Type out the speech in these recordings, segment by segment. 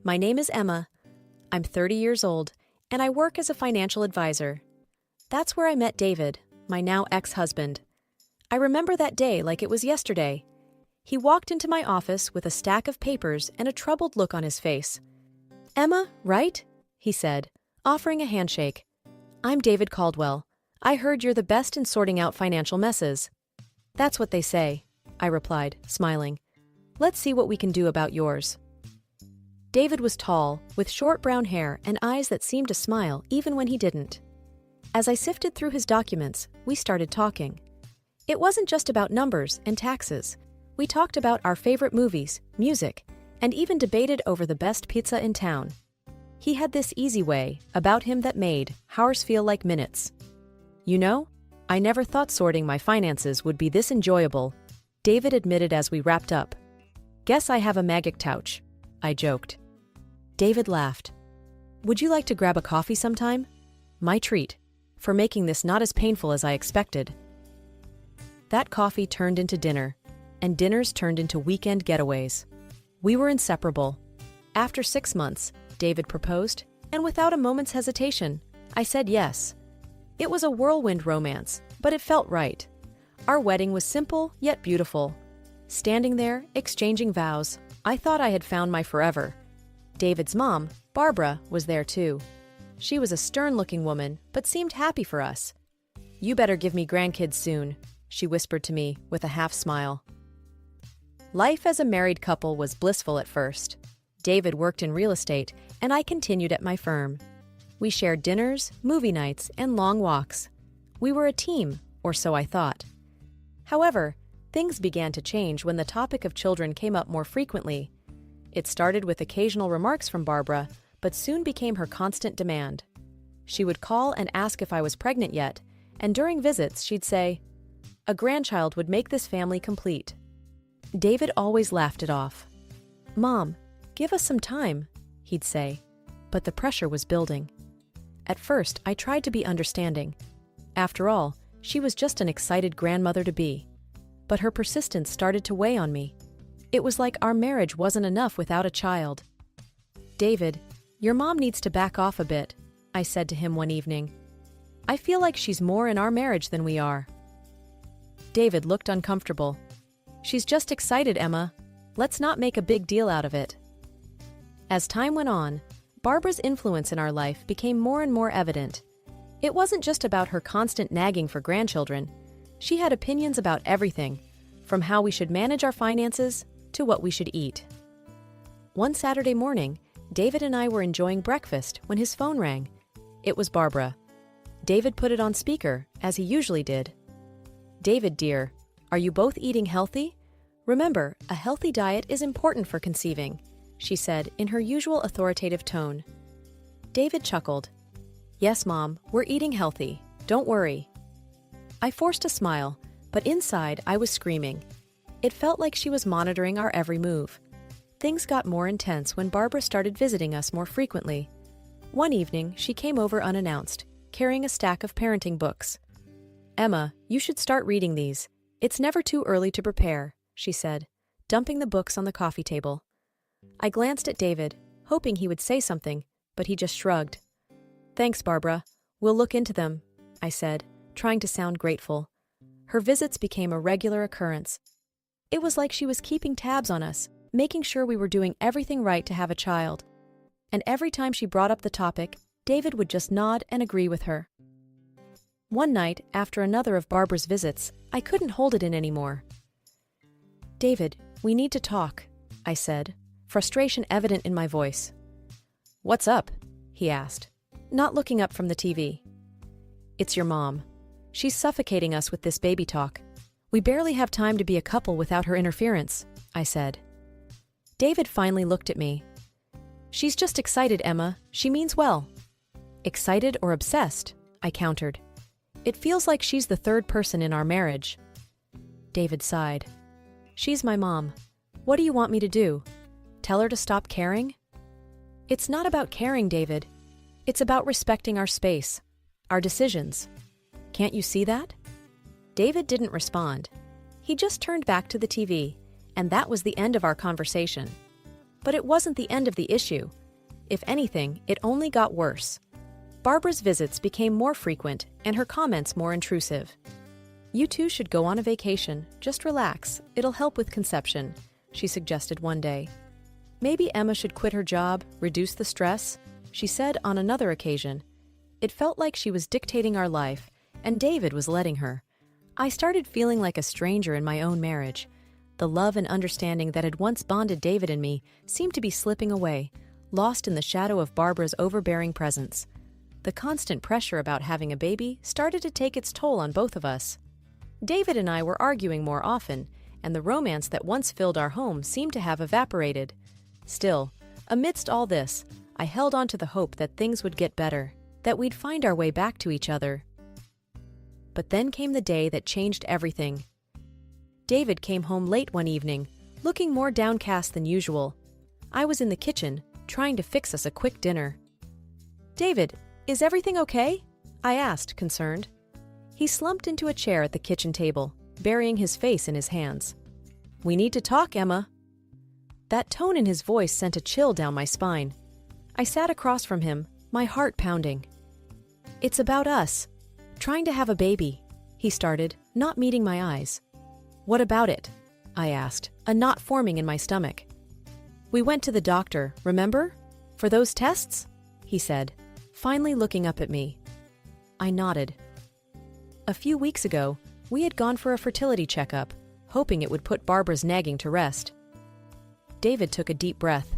My name is Emma. I'm 30 years old, and I work as a financial advisor. That's where I met David, my now ex-husband. I remember that day like it was yesterday. He walked into my office with a stack of papers and a troubled look on his face. "Emma, right?" he said, offering a handshake. "I'm David Caldwell. I heard you're the best in sorting out financial messes." "That's what they say," I replied, smiling. "Let's see what we can do about yours." David was tall, with short brown hair and eyes that seemed to smile even when he didn't. As I sifted through his documents, we started talking. It wasn't just about numbers and taxes. We talked about our favorite movies, music, and even debated over the best pizza in town. He had this easy way about him that made hours feel like minutes. "You know, I never thought sorting my finances would be this enjoyable," David admitted as we wrapped up. "Guess I have a magic touch," I joked. David laughed. "Would you like to grab a coffee sometime?" My treat, for making this not as painful as I expected. That coffee turned into dinner, and dinners turned into weekend getaways. We were inseparable. After 6 months, David proposed, and without a moment's hesitation, I said yes. It was a whirlwind romance, but it felt right. Our wedding was simple yet beautiful. Standing there, exchanging vows, I thought I had found my forever. David's mom, Barbara, was there too. She was a stern-looking woman, but seemed happy for us. "You better give me grandkids soon," she whispered to me with a half-smile. Life as a married couple was blissful at first. David worked in real estate, and I continued at my firm. We shared dinners, movie nights, and long walks. We were a team, or so I thought. However, things began to change when the topic of children came up more frequently. It started with occasional remarks from Barbara, but soon became her constant demand. She would call and ask if I was pregnant yet, and during visits she'd say, "A grandchild would make this family complete." David always laughed it off. "Mom, give us some time," he'd say, but the pressure was building. At first, I tried to be understanding. After all, she was just an excited grandmother-to-be. But her persistence started to weigh on me. It was like our marriage wasn't enough without a child. "David, your mom needs to back off a bit," I said to him one evening. "I feel like she's more in our marriage than we are." David looked uncomfortable. "She's just excited, Emma. Let's not make a big deal out of it." As time went on, Barbara's influence in our life became more and more evident. It wasn't just about her constant nagging for grandchildren. She had opinions about everything, from how we should manage our finances to what we should eat. One Saturday morning, David and I were enjoying breakfast when his phone rang. It was Barbara. David put it on speaker, as he usually did. "David, dear, are you both eating healthy? Remember, a healthy diet is important for conceiving," she said in her usual authoritative tone. David chuckled. "Yes, Mom, we're eating healthy. Don't worry." I forced a smile, but inside I was screaming. It felt like she was monitoring our every move. Things got more intense when Barbara started visiting us more frequently. One evening, she came over unannounced, carrying a stack of parenting books. "Emma, you should start reading these. It's never too early to prepare," she said, dumping the books on the coffee table. I glanced at David, hoping he would say something, but he just shrugged. "Thanks, Barbara. We'll look into them," I said, trying to sound grateful. Her visits became a regular occurrence. It was like she was keeping tabs on us, making sure we were doing everything right to have a child. And every time she brought up the topic, David would just nod and agree with her. One night, after another of Barbara's visits, I couldn't hold it in anymore. "David, we need to talk," I said, frustration evident in my voice. "What's up?" he asked, not looking up from the TV. "It's your mom. She's suffocating us with this baby talk. We barely have time to be a couple without her interference," I said. David finally looked at me. "She's just excited, Emma. She means well." "Excited or obsessed?" I countered. "It feels like she's the third person in our marriage." David sighed. "She's my mom. What do you want me to do? Tell her to stop caring?" "It's not about caring, David. It's about respecting our space, our decisions. Can't you see that?" David didn't respond. He just turned back to the TV, and that was the end of our conversation. But it wasn't the end of the issue. If anything, it only got worse. Barbara's visits became more frequent and her comments more intrusive. "You two should go on a vacation. Just relax. It'll help with conception," she suggested one day. "Maybe Emma should quit her job, reduce the stress," she said on another occasion. It felt like she was dictating our life, and David was letting her. I started feeling like a stranger in my own marriage. The love and understanding that had once bonded David and me seemed to be slipping away, lost in the shadow of Barbara's overbearing presence. The constant pressure about having a baby started to take its toll on both of us. David and I were arguing more often, and the romance that once filled our home seemed to have evaporated. Still, amidst all this, I held on to the hope that things would get better, that we'd find our way back to each other. But then came the day that changed everything. David came home late one evening, looking more downcast than usual. I was in the kitchen, trying to fix us a quick dinner. "David, is everything okay?" I asked, concerned. He slumped into a chair at the kitchen table, burying his face in his hands. "We need to talk, Emma." That tone in his voice sent a chill down my spine. I sat across from him, my heart pounding. "It's about us. Trying to have a baby," he started, not meeting my eyes. "What about it?" I asked, a knot forming in my stomach. "We went to the doctor, remember? For those tests?" he said, finally looking up at me. I nodded. A few weeks ago, we had gone for a fertility checkup, hoping it would put Barbara's nagging to rest. David took a deep breath.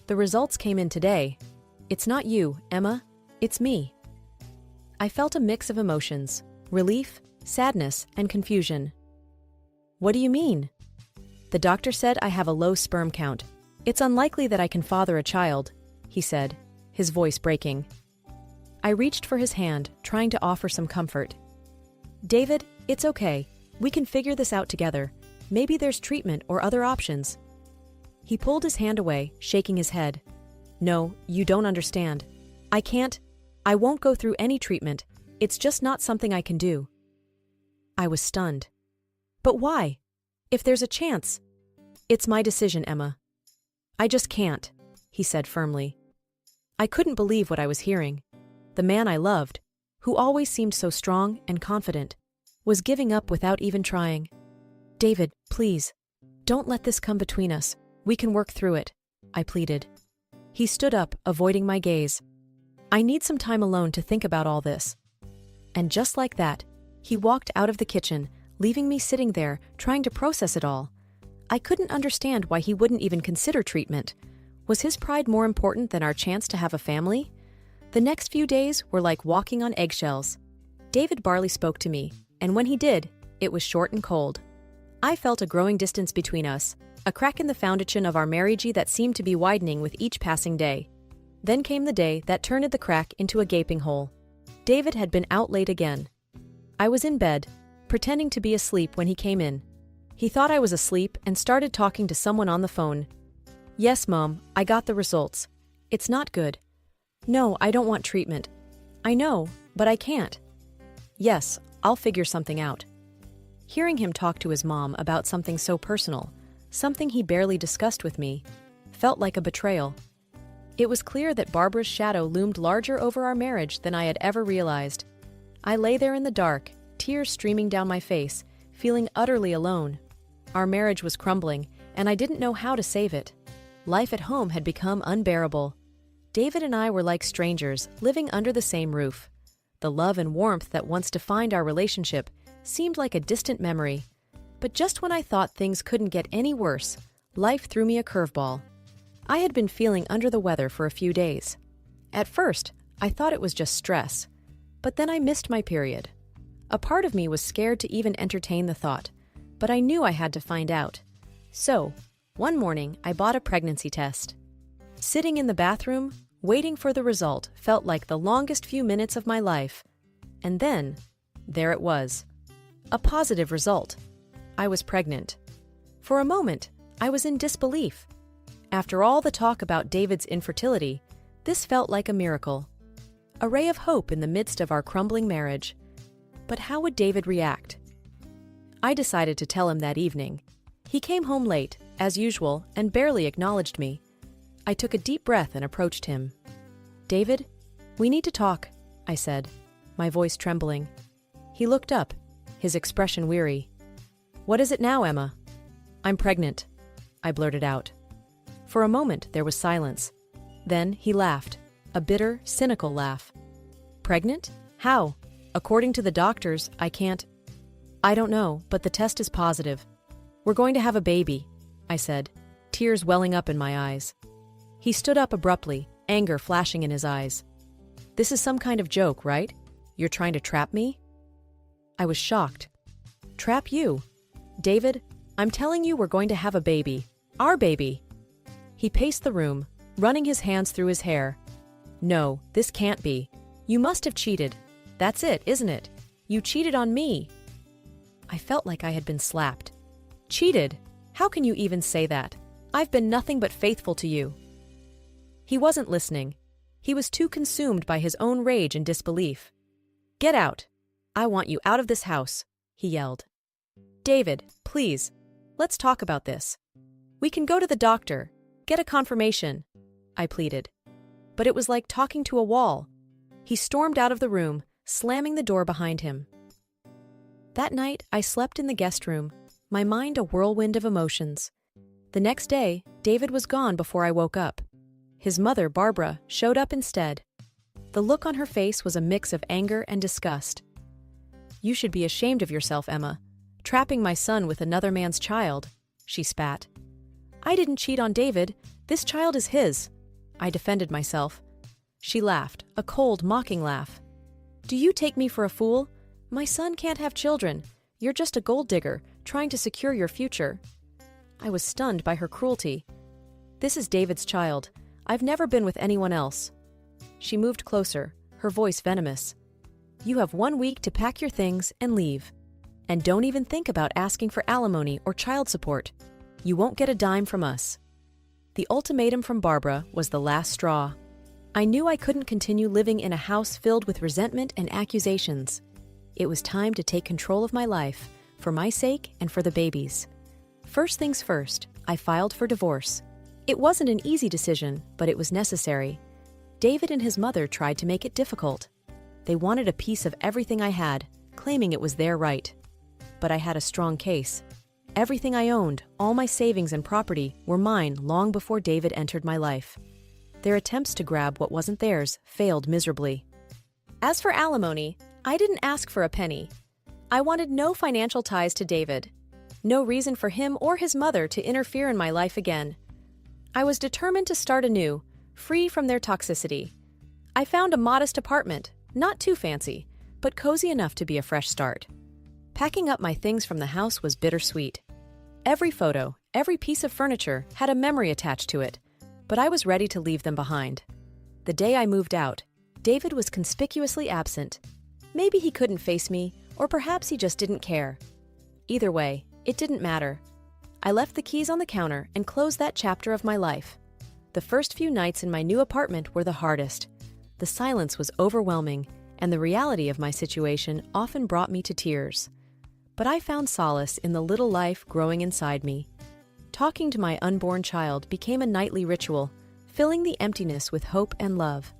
"The results came in today. It's not you, Emma. It's me." I felt a mix of emotions: relief, sadness, and confusion. "What do you mean?" "The doctor said I have a low sperm count. It's unlikely that I can father a child," he said, his voice breaking. I reached for his hand, trying to offer some comfort. "David, it's okay. We can figure this out together. Maybe there's treatment or other options." He pulled his hand away, shaking his head. "No, you don't understand. I won't go through any treatment. It's just not something I can do." I was stunned. "But why? If there's a chance." "It's my decision, Emma. I just can't," he said firmly. I couldn't believe what I was hearing. The man I loved, who always seemed so strong and confident, was giving up without even trying. "David, please, don't let this come between us. We can work through it," I pleaded. He stood up, avoiding my gaze. "I need some time alone to think about all this." And just like that, he walked out of the kitchen, leaving me sitting there, trying to process it all. I couldn't understand why he wouldn't even consider treatment. Was his pride more important than our chance to have a family? The next few days were like walking on eggshells. David barely spoke to me, and when he did, it was short and cold. I felt a growing distance between us, a crack in the foundation of our marriage that seemed to be widening with each passing day. Then came the day that turned the crack into a gaping hole. David had been out late again. I was in bed, pretending to be asleep when he came in. He thought I was asleep and started talking to someone on the phone. "Yes, Mom, I got the results. It's not good." "No, I don't want treatment." "I know, but I can't." "Yes, I'll figure something out." Hearing him talk to his mom about something so personal, something he barely discussed with me, felt like a betrayal. It was clear that Barbara's shadow loomed larger over our marriage than I had ever realized. I lay there in the dark, tears streaming down my face, feeling utterly alone. Our marriage was crumbling, and I didn't know how to save it. Life at home had become unbearable. David and I were like strangers, living under the same roof. The love and warmth that once defined our relationship seemed like a distant memory. But just when I thought things couldn't get any worse, life threw me a curveball. I had been feeling under the weather for a few days. At first, I thought it was just stress, but then I missed my period. A part of me was scared to even entertain the thought, but I knew I had to find out. So, one morning, I bought a pregnancy test. Sitting in the bathroom, waiting for the result felt like the longest few minutes of my life. And then, there it was. A positive result. I was pregnant. For a moment, I was in disbelief. After all the talk about David's infertility, this felt like a miracle. A ray of hope in the midst of our crumbling marriage. But how would David react? I decided to tell him that evening. He came home late, as usual, and barely acknowledged me, I took a deep breath and approached him. "David, we need to talk," I said, my voice trembling. He looked up, his expression weary. "What is it now, Emma?" "I'm pregnant," I blurted out. For a moment there was silence. Then he laughed, a bitter, cynical laugh. "Pregnant? How? According to the doctors, I can't—" "I don't know, but the test is positive. We're going to have a baby," I said, tears welling up in my eyes. He stood up abruptly, anger flashing in his eyes. "This is some kind of joke, right? You're trying to trap me?" I was shocked. "Trap you? David, I'm telling you we're going to have a baby. Our baby." He paced the room, running his hands through his hair. "No, this can't be. You must have cheated. That's it, isn't it? You cheated on me." I felt like I had been slapped. "Cheated? How can you even say that? I've been nothing but faithful to you." He wasn't listening. He was too consumed by his own rage and disbelief. "Get out. I want you out of this house," he yelled. "David, please, let's talk about this. We can go to the doctor, get a confirmation," I pleaded. But it was like talking to a wall. He stormed out of the room, slamming the door behind him. That night, I slept in the guest room, my mind a whirlwind of emotions. The next day, David was gone before I woke up. His mother, Barbara, showed up instead. The look on her face was a mix of anger and disgust. "You should be ashamed of yourself, Emma, trapping my son with another man's child," she spat. "I didn't cheat on David. This child is his," I defended myself. She laughed, a cold, mocking laugh. "Do you take me for a fool? My son can't have children. You're just a gold digger, trying to secure your future." I was stunned by her cruelty. "This is David's child. I've never been with anyone else." She moved closer, her voice venomous. "You have 1 week to pack your things and leave. And don't even think about asking for alimony or child support. You won't get a dime from us." The ultimatum from Barbara was the last straw. I knew I couldn't continue living in a house filled with resentment and accusations. It was time to take control of my life, for my sake and for the baby's. First things first, I filed for divorce. It wasn't an easy decision, but it was necessary. David and his mother tried to make it difficult. They wanted a piece of everything I had, claiming it was their right. But I had a strong case. Everything I owned, all my savings and property, were mine long before David entered my life. Their attempts to grab what wasn't theirs failed miserably. As for alimony, I didn't ask for a penny. I wanted no financial ties to David. No reason for him or his mother to interfere in my life again. I was determined to start anew, free from their toxicity. I found a modest apartment, not too fancy, but cozy enough to be a fresh start. Packing up my things from the house was bittersweet. Every photo, every piece of furniture had a memory attached to it, but I was ready to leave them behind. The day I moved out, David was conspicuously absent. Maybe he couldn't face me, or perhaps he just didn't care. Either way, it didn't matter. I left the keys on the counter and closed that chapter of my life. The first few nights in my new apartment were the hardest. The silence was overwhelming, and the reality of my situation often brought me to tears. But I found solace in the little life growing inside me. Talking to my unborn child became a nightly ritual, filling the emptiness with hope and love.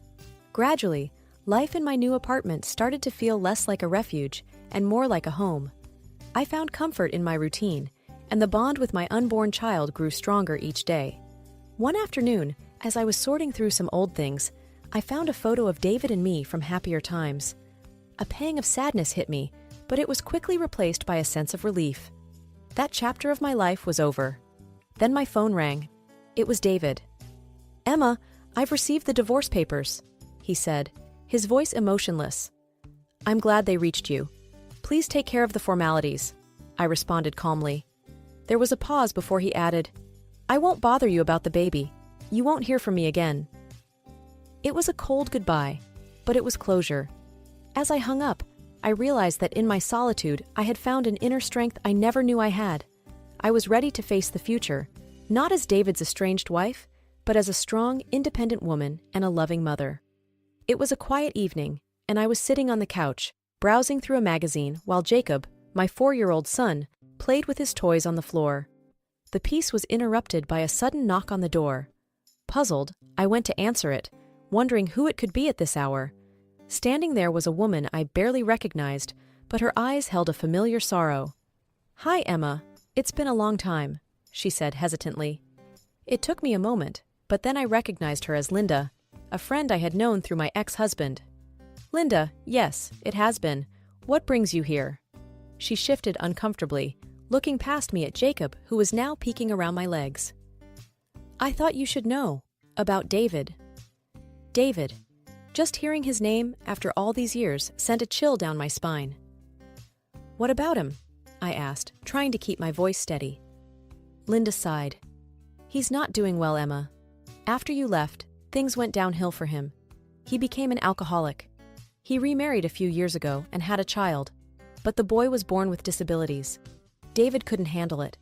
Gradually, life in my new apartment started to feel less like a refuge and more like a home. I found comfort in my routine, and the bond with my unborn child grew stronger each day. One afternoon, as I was sorting through some old things, I found a photo of David and me from happier times. A pang of sadness hit me, but it was quickly replaced by a sense of relief. That chapter of my life was over. Then my phone rang. It was David. "Emma, I've received the divorce papers," he said, his voice emotionless. "I'm glad they reached you. Please take care of the formalities," I responded calmly. There was a pause before he added, "I won't bother you about the baby. You won't hear from me again." It was a cold goodbye, but it was closure. As I hung up, I realized that in my solitude, I had found an inner strength I never knew I had. I was ready to face the future, not as David's estranged wife, but as a strong, independent woman and a loving mother. It was a quiet evening, and I was sitting on the couch, browsing through a magazine while Jacob, my 4-year-old son, played with his toys on the floor. The peace was interrupted by a sudden knock on the door. Puzzled, I went to answer it, wondering who it could be at this hour. Standing there was a woman I barely recognized, but her eyes held a familiar sorrow. "Hi, Emma. It's been a long time," she said hesitantly. It took me a moment, but then I recognized her as Linda, a friend I had known through my ex-husband. "Linda, yes, it has been. What brings you here?" She shifted uncomfortably, looking past me at Jacob, who was now peeking around my legs. "I thought you should know. About David." David. Just hearing his name after all these years sent a chill down my spine. "What about him?" I asked, trying to keep my voice steady. Linda sighed. "He's not doing well, Emma. After you left, things went downhill for him. He became an alcoholic. He remarried a few years ago and had a child, but the boy was born with disabilities. David couldn't handle it.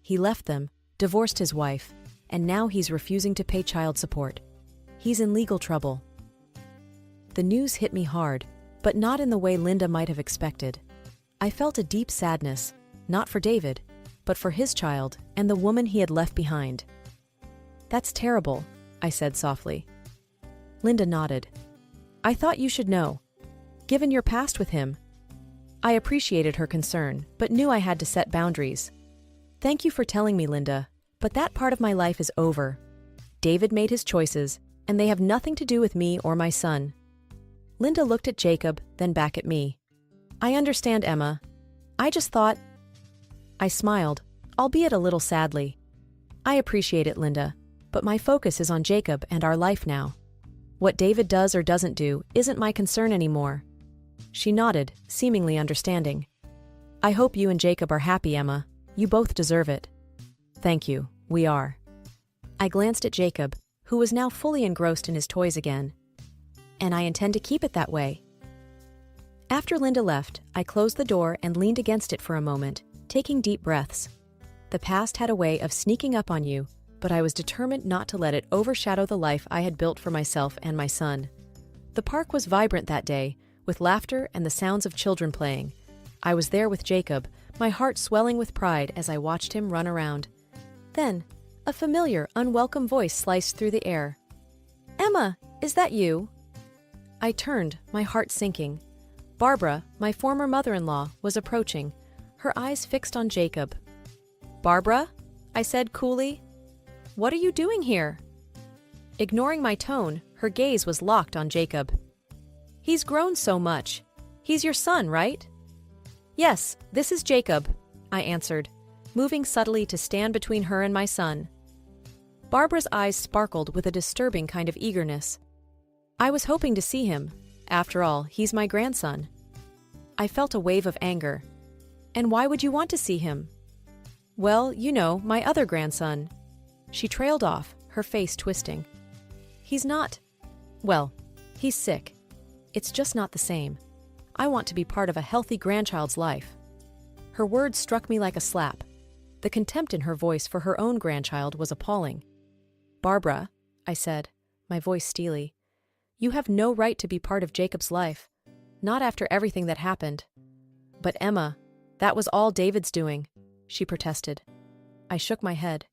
He left them, divorced his wife, and now he's refusing to pay child support. He's in legal trouble." The news hit me hard, but not in the way Linda might have expected. I felt a deep sadness, not for David, but for his child and the woman he had left behind. "That's terrible," I said softly. Linda nodded. "I thought you should know. Given your past with him." I appreciated her concern, but knew I had to set boundaries. "Thank you for telling me, Linda, but that part of my life is over. David made his choices, and they have nothing to do with me or my son." Linda looked at Jacob, then back at me. "I understand, Emma. I just thought—" I smiled, albeit a little sadly. "I appreciate it, Linda, but my focus is on Jacob and our life now. What David does or doesn't do isn't my concern anymore." She nodded, seemingly understanding. "I hope you and Jacob are happy, Emma. You both deserve it." "Thank you, we are." I glanced at Jacob, who was now fully engrossed in his toys again. "And I intend to keep it that way." After Linda left, I closed the door and leaned against it for a moment, taking deep breaths. The past had a way of sneaking up on you, but I was determined not to let it overshadow the life I had built for myself and my son. The park was vibrant that day, with laughter and the sounds of children playing. I was there with Jacob, my heart swelling with pride as I watched him run around. Then, a familiar, unwelcome voice sliced through the air. "Emma, is that you?" I turned, my heart sinking. Barbara, my former mother-in-law, was approaching, her eyes fixed on Jacob. "Barbara?" I said coolly. "What are you doing here?" Ignoring my tone, her gaze was locked on Jacob. "He's grown so much. He's your son, right?" "Yes, this is Jacob," I answered, moving subtly to stand between her and my son. Barbara's eyes sparkled with a disturbing kind of eagerness. "I was hoping to see him. After all, he's my grandson." I felt a wave of anger. "And why would you want to see him?" "Well, you know, my other grandson." She trailed off, her face twisting. "He's not... Well, he's sick. It's just not the same. I want to be part of a healthy grandchild's life." Her words struck me like a slap. The contempt in her voice for her own grandchild was appalling. "Barbara," I said, my voice steely, "you have no right to be part of Jacob's life. Not after everything that happened." "But Emma, that was all David's doing," she protested. I shook my head.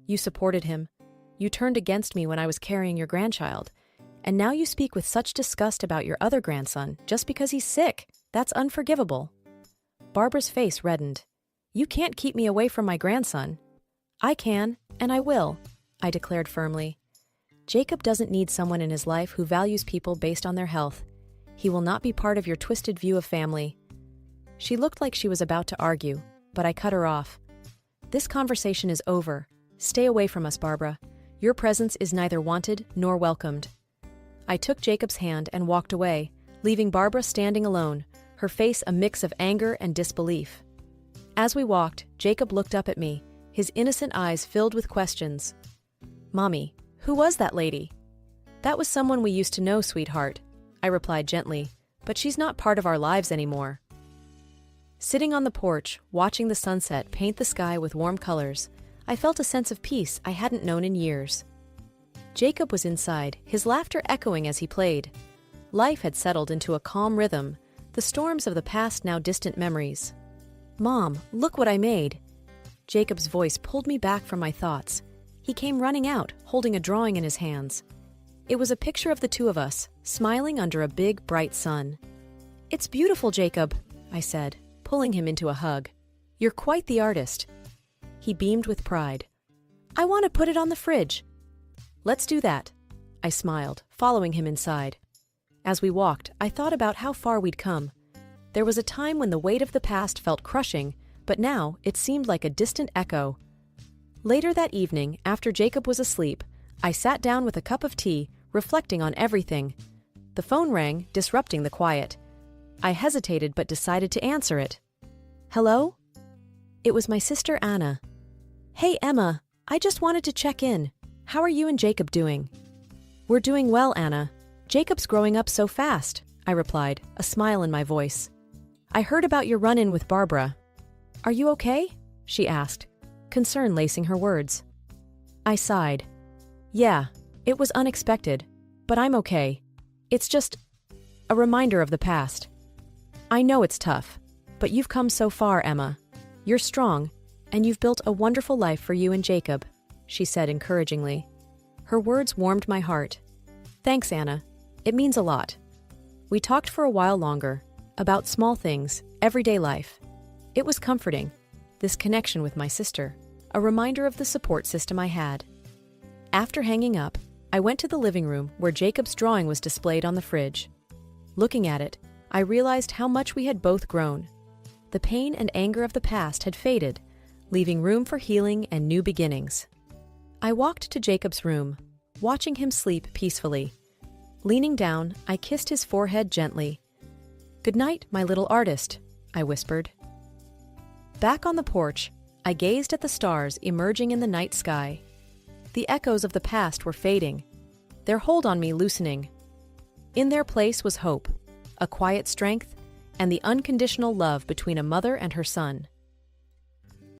"You supported him. You turned against me when I was carrying your grandchild. And now you speak with such disgust about your other grandson just because he's sick. That's unforgivable." Barbara's face reddened. "You can't keep me away from my grandson." "I can, and I will," I declared firmly. "Jacob doesn't need someone in his life who values people based on their health. He will not be part of your twisted view of family." She looked like she was about to argue, but I cut her off. "This conversation is over. Stay away from us, Barbara. Your presence is neither wanted nor welcomed." I took Jacob's hand and walked away, leaving Barbara standing alone, her face a mix of anger and disbelief. As we walked, Jacob looked up at me, his innocent eyes filled with questions. "Mommy, who was that lady?" "That was someone we used to know, sweetheart," I replied gently, "but she's not part of our lives anymore." Sitting on the porch, watching the sunset paint the sky with warm colors, I felt a sense of peace I hadn't known in years. Jacob was inside, his laughter echoing as he played. Life had settled into a calm rhythm, the storms of the past now distant memories. "Mom, look what I made." Jacob's voice pulled me back from my thoughts. He came running out, holding a drawing in his hands. It was a picture of the two of us, smiling under a big, bright sun. "It's beautiful, Jacob," I said, pulling him into a hug. "You're quite the artist." He beamed with pride. "I want to put it on the fridge." "Let's do that," I smiled, following him inside. As we walked, I thought about how far we'd come. There was a time when the weight of the past felt crushing, but now it seemed like a distant echo. Later that evening, after Jacob was asleep, I sat down with a cup of tea, reflecting on everything. The phone rang, disrupting the quiet. I hesitated but decided to answer it. "Hello?" It was my sister Anna. "Hey, Emma, I just wanted to check in. How are you and Jacob doing?" "We're doing well, Anna. Jacob's growing up so fast," I replied, a smile in my voice. "I heard about your run-in with Barbara." "Are you okay?" she asked, concern lacing her words. I sighed. "Yeah, it was unexpected, but I'm okay. It's just a reminder of the past." "I know it's tough, but you've come so far, Emma. You're strong, and you've built a wonderful life for you and Jacob," she said encouragingly. Her words warmed my heart. "Thanks, Anna. It means a lot." We talked for a while longer, about small things, everyday life. It was comforting, this connection with my sister, a reminder of the support system I had. After hanging up, I went to the living room where Jacob's drawing was displayed on the fridge. Looking at it, I realized how much we had both grown. The pain and anger of the past had faded, leaving room for healing and new beginnings. I walked to Jacob's room, watching him sleep peacefully. Leaning down, I kissed his forehead gently. "Good night, my little artist," I whispered. Back on the porch, I gazed at the stars emerging in the night sky. The echoes of the past were fading, their hold on me loosening. In their place was hope, a quiet strength, and the unconditional love between a mother and her son.